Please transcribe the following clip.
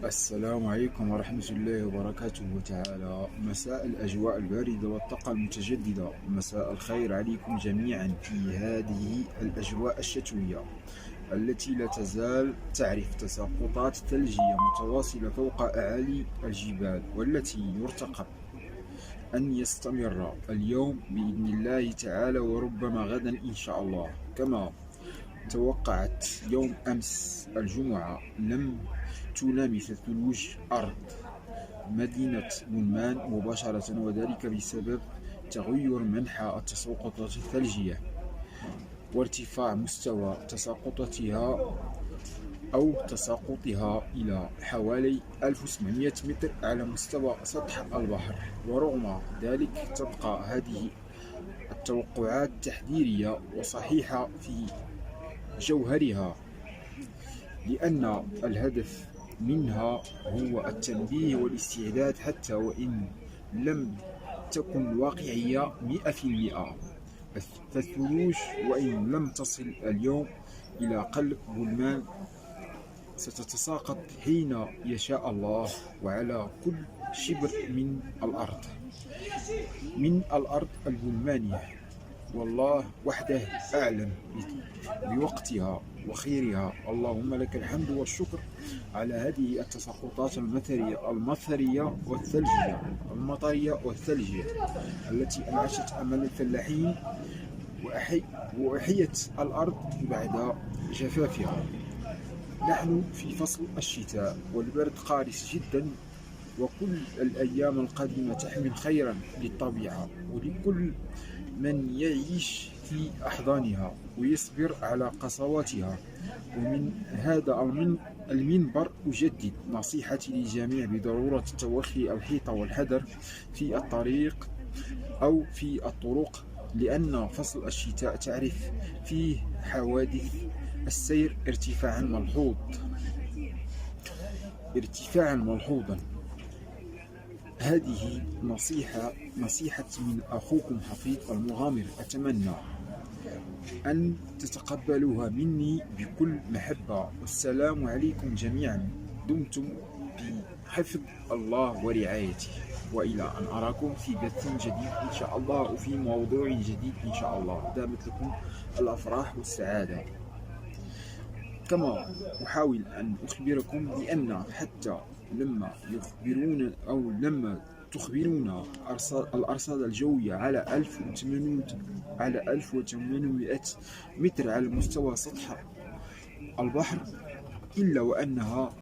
السلام عليكم ورحمة الله وبركاته تعالى. مساء الأجواء الباردة والطاقة المتجددة، مساء الخير عليكم جميعا في هذه الأجواء الشتوية التي لا تزال تعرف تساقطات ثلجية متواصلة فوق أعالي الجبال، والتي يرتقب أن يستمر اليوم بإذن الله تعالى، وربما غدا إن شاء الله. كما توقعت يوم أمس الجمعة لم تلامس ثلوج أرض مدينة بنمان مباشرة، وذلك بسبب تغير منحى التساقطات الثلجية وارتفاع مستوى تساقطها إلى حوالي 1700 متر على مستوى سطح البحر. ورغم ذلك تبقى هذه التوقعات تحذيرية وصحيحة في جوهرها، لأن الهدف منها هو التنبيه والاستعداد، حتى وإن لم تكن واقعية 100%. فالثلوج وإن لم تصل اليوم إلى قلب بلمان ستتساقط حين يشاء الله، وعلى كل شبر من الأرض البلمانية. والله وحده أعلم بوقتها وخيرها. اللهم لك الحمد والشكر على هذه التساقطات المطرية والثلجية التي أنعشت أمل الفلاحين وأحيت الأرض بعد جفافها. نحن في فصل الشتاء والبرد قارس جدا، وكل الأيام القادمة تحمل خيرا للطبيعة ولكل من يعيش في أحضانها ويصبر على قسواتها. ومن هذا المنبر أجدد نصيحتي للجميع بضرورة التوخي الحيطة والحذر في الطريق أو في الطرق، لأن فصل الشتاء تعرف فيه حوادث السير ارتفاعا ملحوظا. هذه نصيحة من أخوكم حفيظ المغامر، أتمنى أن تتقبلوها مني بكل محبة. والسلام عليكم جميعا، دمتم بحفظ الله ورعايته، وإلى أن أراكم في بث جديد إن شاء الله، وفي موضوع جديد إن شاء الله. دامت لكم الأفراح والسعادة. كما أحاول أن أخبركم بأن حتى لما تخبرونا الأرصاد الجوية على 1800 متر على مستوى سطح البحر، إلا وأنها